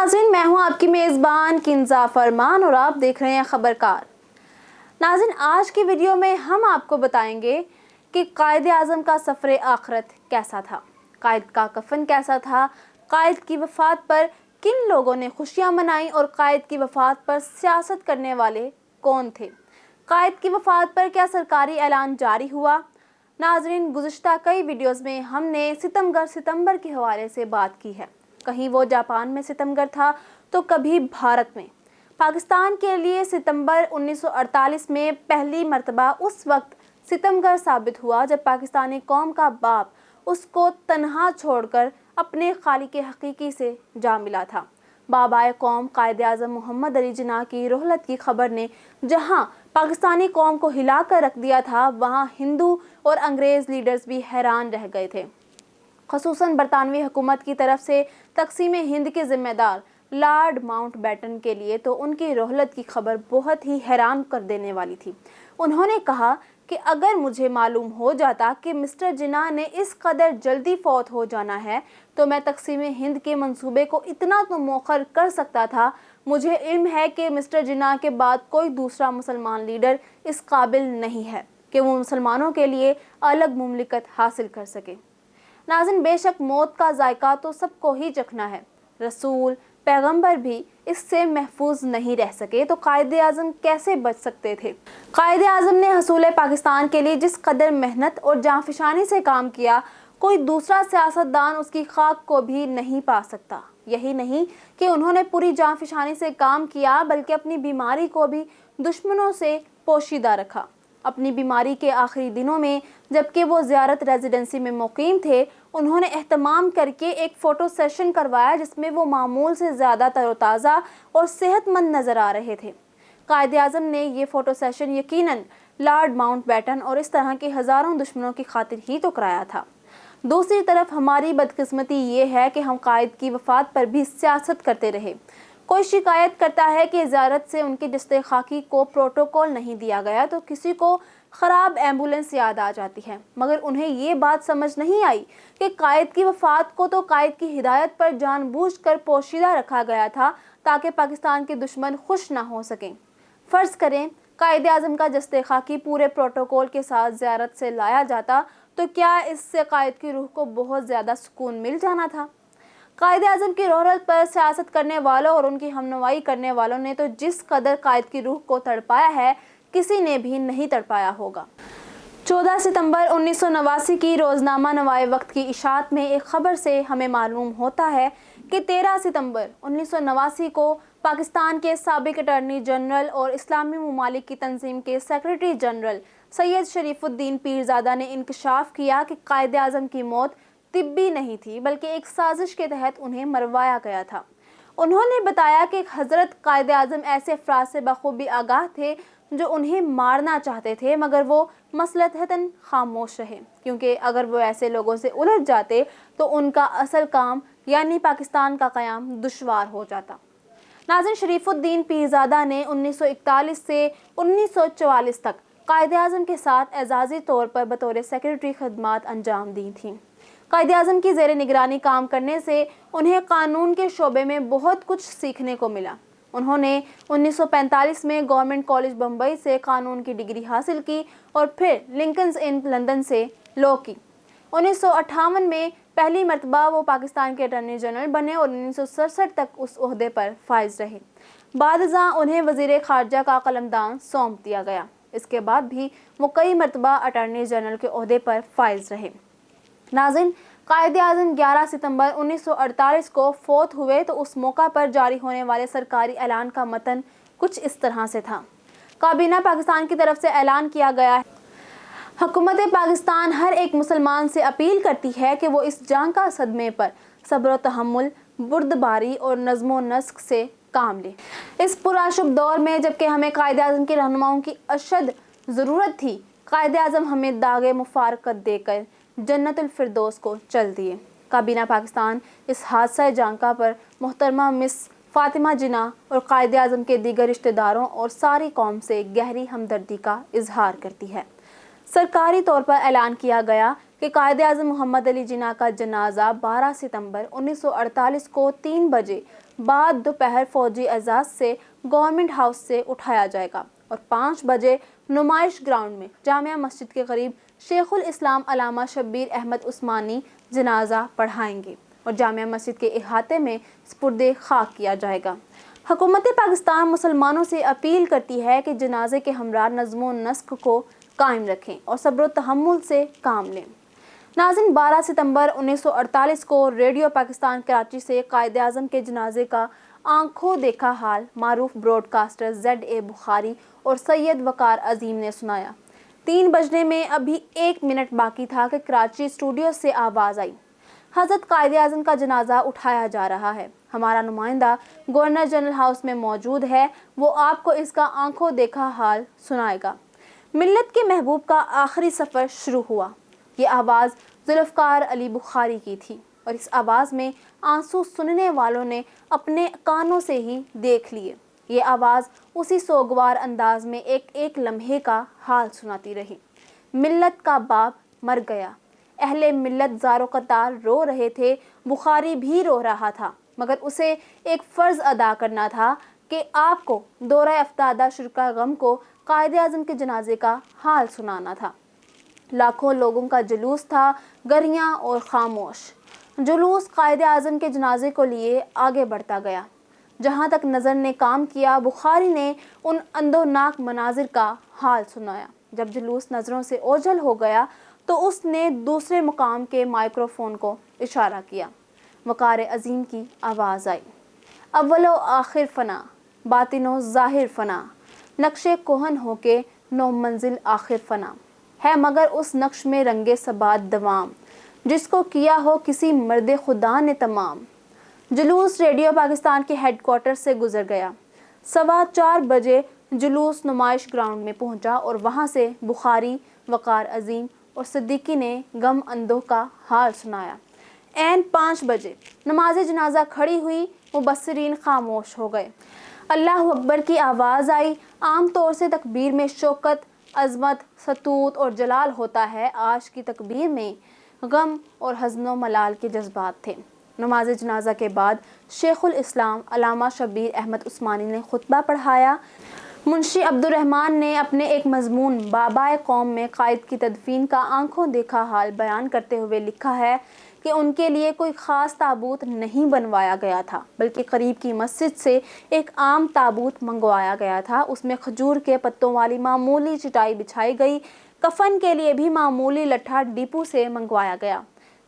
नाज़रीन, मैं हूं आपकी मेज़बान किंजा फरमान और आप देख रहे हैं खबरकार। नाज़रीन, आज की वीडियो में हम आपको बताएंगे कि कायदे आज़म का सफ़र आखिरत कैसा था, कायद का कफन कैसा था, कायद की वफ़ात पर किन लोगों ने खुशियां मनाई और कायद की वफ़ात पर सियासत करने वाले कौन थे, कायद की वफ़ात पर क्या सरकारी ऐलान जारी हुआ। नाज़रीन, गुज़िश्ता कई वीडियोस में हमने सितमगर सितंबर के हवाले से बात की है। कहीं वो जापान में सितमगर था तो कभी भारत में। पाकिस्तान के लिए सितंबर 1948 में पहली मर्तबा उस वक्त सितमगर साबित हुआ जब पाकिस्तानी कौम का बाप उसको तन्हा छोड़कर अपने खालिक हकीकी से जा मिला था। बाबाए कौम कायदे आज़म मोहम्मद अली जिन्ना की रोहलत की खबर ने जहां पाकिस्तानी कौम को हिलाकर रख दिया था, वहां हिंदू और अंग्रेज़ लीडर्स भी हैरान रह गए थे। ख़ुसूसन बरतानवी हुकूमत की तरफ से तकसीम हिंद के ज़िम्मेदार लॉर्ड माउंटबेटन के लिए तो उनकी रोहलत की खबर बहुत ही हैरान कर देने वाली थी। उन्होंने कहा कि अगर मुझे मालूम हो जाता कि मिस्टर जिन्ना ने इस कदर जल्दी फौत हो जाना है तो मैं तकसीम हिंद के मंसूबे को इतना तो मौखर कर सकता था। मुझे इल्म है कि मिस्टर जिन्ना के बाद कोई दूसरा मुसलमान लीडर इस काबिल नहीं है कि वो मुसलमानों के लिए अलग मुमलिकत हासिल कर सके। नाज़रीन, बेशक मौत का जायका तो सबको ही चखना है, रसूल पैगंबर भी इससे महफूज नहीं रह सके तो कायदे आज़म कैसे बच सकते थे। कायदे आज़म ने हसूल पाकिस्तान के लिए जिस कदर मेहनत और जांफिशानी से काम किया, कोई दूसरा सियासतदान उसकी खाक को भी नहीं पा सकता। यही नहीं कि उन्होंने पूरी जांफिशानी से काम किया बल्कि अपनी बीमारी को भी दुश्मनों से पोशीदा रखा। अपनी बीमारी के आखिरी दिनों में जबकि वो ज़ियारत रेजिडेंसी में मुकीम थे, उन्होंने एहतमाम करके एक फ़ोटो सेशन करवाया जिसमें वो मामूल से ज़्यादा तरोताज़ा और सेहतमंद नज़र आ रहे थे। कायदे आज़म ने ये फ़ोटो सेशन यकीनन लॉर्ड माउंटबेटन और इस तरह के हज़ारों दुश्मनों की खातिर ही तो कराया था। दूसरी तरफ हमारी बदकिस्मती ये है कि हम कायद की वफ़ात पर भी सियासत करते रहे। कोई शिकायत करता है कि ज़ियारत से उनकी दस्ते खाकी को प्रोटोकॉल नहीं दिया गया तो किसी को ख़राब एम्बुलेंस याद आ जाती है, मगर उन्हें ये बात समझ नहीं आई कि कायद की वफ़ात को तो कायद की हिदायत पर जानबूझकर पोशीदा रखा गया था ताकि पाकिस्तान के दुश्मन खुश ना हो सकें। फ़र्ज़ करें कायदे आज़म का दस्ते खाकी पूरे प्रोटोकॉल के साथ ज़ियारत से लाया जाता तो क्या इससे कायद की रूह को बहुत ज़्यादा सुकून मिल जाना था। कायदे आज़म की रोहलत पर सियासत करने वालों और उनकी हमनवाई करने वालों ने तो जिस कदर कायद की रूह को तड़पाया है, किसी ने भी नहीं तड़पाया होगा। 14 सितंबर 1989 की रोज़नामा नवाए वक्त की इशात में एक खबर से हमें मालूम होता है कि 13 सितंबर 1989 को पाकिस्तान के साबिक अटॉर्नी जनरल और इस्लामी ममालिक की तंजीम के सेक्रेटरी जनरल सैयद शरीफुद्दीन पीरज़ादा ने इंकशाफ किया कि कायदे आज़म की मौत तिब्बी नहीं थी बल्कि एक साजिश के तहत उन्हें मरवाया गया था। उन्होंने बताया कि हज़रत कायदे आज़म ऐसे अफराद से बखूबी आगाह थे जो उन्हें मारना चाहते थे, मगर वो मसलहतन खामोश रहे क्योंकि अगर वो ऐसे लोगों से उलझ जाते तो उनका असल काम यानी पाकिस्तान का क़याम दुश्वार हो जाता। नाज़रीन, शरीफुद्दीन पीरज़ादा ने 1941 से 1944 तक कायदे आज़म के साथ एजाज़ी तौर पर बतौर सेक्रेटरी खदमात अंजाम दी थी। कायदे आज़म की ज़ेरे निगरानी काम करने से उन्हें कानून के शोबे में बहुत कुछ सीखने को मिला। उन्होंने 1945 में गवर्नमेंट कॉलेज बम्बई से कानून की डिग्री हासिल की और फिर लिंकन्स इन लंदन से लॉ की। 1958 में पहली मरतबा वो पाकिस्तान के अटॉर्नी जनरल बने और 1967 तक उस ओहदे पर फाइज रहे। बादशाह उन्हें वज़ीर ख़ारजा का कलमदान सौंप दिया गया। इसके बाद भी वो कई मरतबा अटॉर्नी जनरल के ओहदे पर फाइज रहे। नाज़रीन, कायदे आज़म 11 सितंबर 1948 को फौत हुए तो उस मौका पर जारी होने वाले सरकारी ऐलान का मतन कुछ इस तरह से था। काबीना पाकिस्तान की तरफ से ऐलान किया गया है, हुकूमत पाकिस्तान हर एक मुसलमान से अपील करती है कि वो इस जंग का सदमे पर सब्र तहम्मुल, बुर्दबारी और नज़्म व नस्क से काम ले। इस पुराशुभ दौर में जबकि हमें कायदे आज़म के रहनुमाओं की अशद ज़रूरत थी, कायदे आज़म हमें दागे मुफारकत देकर जन्नतुल फिरदौस को चल दिए। काबीना पाकिस्तान इस हादसा जांका पर मोहतरमा मिस फ़ातिमा जिन्ना और कायदे आज़म के दीगर रिश्तेदारों और सारी कौम से गहरी हमदर्दी का इजहार करती है। सरकारी तौर पर ऐलान किया गया कि कायदे आज़म मोहम्मद अली जिन्ना का जनाजा 12 सितंबर 1948 को 3 बजे بعد دوپہر فوجی اعزاز سے گورنمنٹ ہاؤس سے اٹھایا جائے گا اور 5 بجے نمائش گراؤنڈ میں جامعہ مسجد کے قریب شیخ الاسلام علامہ شبیر احمد عثمانی جنازہ پڑھائیں گے اور جامعہ مسجد کے احاطے میں سپرد خاک کیا جائے گا۔ حکومت پاکستان مسلمانوں سے اپیل کرتی ہے کہ جنازے کے ہمراہ نظم و نسق کو قائم رکھیں اور صبر و تحمل سے کام لیں۔ ناظرین، 12 ستمبر 1948 کو ریڈیو پاکستان کراچی سے قائد اعظم کے جنازے کا آنکھوں دیکھا حال معروف براڈ کاسٹر ZA بخاری اور سید وقار عظیم نے سنایا۔ 3 بجنے میں ابھی 1 منٹ باقی تھا کہ کراچی اسٹوڈیو سے آواز آئی، حضرت قائد اعظم کا جنازہ اٹھایا جا رہا ہے، ہمارا نمائندہ گورنر جنرل ہاؤس میں موجود ہے، وہ آپ کو اس کا آنکھوں دیکھا حال سنائے گا۔ ملت کے محبوب کا آخری سفر شروع ہوا۔ یہ آواز ذوالفقار علی بخاری کی تھی اور اس آواز میں آنسو سننے والوں نے اپنے کانوں سے ہی دیکھ لیے۔ یہ آواز اسی سوگوار انداز میں ایک لمحے کا حال سناتی رہی۔ ملت کا باپ مر گیا، اہل ملت زارو قطار رو رہے تھے، بخاری بھی رو رہا تھا، مگر اسے ایک فرض ادا کرنا تھا کہ آپ کو دورہ افتادہ شرکا غم کو قائد اعظم کے جنازے کا حال سنانا تھا۔ لاکھوں لوگوں کا جلوس تھا، گریاں اور خاموش۔ جلوس قائد اعظم کے جنازے کو لیے آگے بڑھتا گیا۔ جہاں تک نظر نے کام کیا، بخاری نے ان اندوناک مناظر کا حال سنایا۔ جب جلوس نظروں سے اوجھل ہو گیا تو اس نے دوسرے مقام کے مائکروفون کو اشارہ کیا۔ وقار عظیم کی آواز آئی، اول و آخر فنا، باطن و ظاہر فنا، نقش کوہن ہو کے نو منزل آخر فنا ہے، مگر اس نقش میں رنگ ثبات دوام، جس کو کیا ہو کسی مرد خدا نے تمام۔ جلوس ریڈیو پاکستان کے ہیڈ کوارٹر سے گزر گیا۔ 4:15 بجے جلوس نمائش گراؤنڈ میں پہنچا اور وہاں سے بخاری، وقار عظیم اور صدیقی نے غم اندوں کا حال سنایا۔ عین 5 بجے نماز جنازہ کھڑی ہوئی، مبصرین خاموش ہو گئے۔ اللہ اکبر کی آواز آئی۔ عام طور سے تکبیر میں شوکت، عظمت، سطوت اور جلال ہوتا ہے، آج کی تکبیر میں غم اور حزن و ملال کے جذبات تھے۔ نماز جنازہ کے بعد شیخ الاسلام علامہ شبیر احمد عثمانی نے خطبہ پڑھایا۔ منشی عبدالرحمن نے اپنے ایک مضمون بابائے قوم میں قائد کی تدفین کا آنکھوں دیکھا حال بیان کرتے ہوئے لکھا ہے کہ ان کے لیے کوئی خاص تابوت نہیں بنوایا گیا تھا، بلکہ قریب کی مسجد سے ایک عام تابوت منگوایا گیا تھا۔ اس میں کھجور کے پتوں والی معمولی چٹائی بچھائی گئی۔ کفن کے لیے بھی معمولی لٹھا ڈپو سے منگوایا گیا۔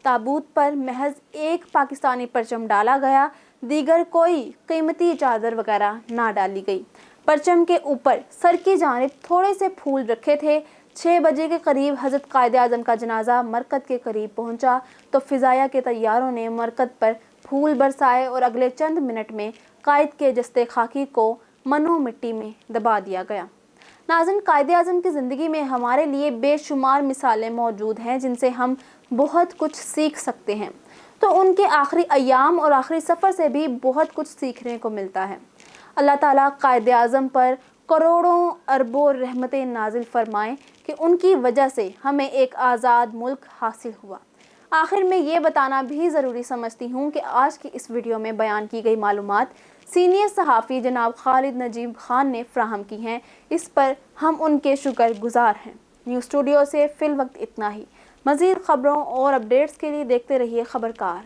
تابوت پر محض ایک پاکستانی پرچم ڈالا گیا، دیگر کوئی قیمتی چادر وغیرہ نہ ڈالی گئی۔ پرچم کے اوپر سر کی جانب تھوڑے سے پھول رکھے تھے۔ 6 بجے کے قریب حضرت قائد اعظم کا جنازہ مرکز کے قریب پہنچا تو فضائیہ کے طیاروں نے مرکز پر پھول برسائے اور اگلے چند منٹ میں قائد کے جسد خاکی کو منو مٹی میں دبا دیا گیا۔ ناظرین، قائد اعظم کی زندگی میں ہمارے لیے بے شمار مثالیں موجود ہیں جن سے ہم بہت کچھ سیکھ سکتے ہیں، تو ان کے آخری ایام اور آخری سفر سے بھی بہت کچھ سیکھنے کو ملتا ہے۔ اللہ تعالیٰ قائد اعظم پر کروڑوں اربوں رحمتیں نازل فرمائیں کہ ان کی وجہ سے ہمیں ایک آزاد ملک حاصل ہوا۔ آخر میں یہ بتانا بھی ضروری سمجھتی ہوں کہ آج کی اس ویڈیو میں بیان کی گئی معلومات سینئر صحافی جناب خالد نجیب خان نے فراہم کی ہیں، اس پر ہم ان کے شکر گزار ہیں۔ نیوز اسٹوڈیو سے فی الوقت اتنا ہی۔ مزید خبروں اور اپڈیٹس کے لیے دیکھتے رہیے خبرکار۔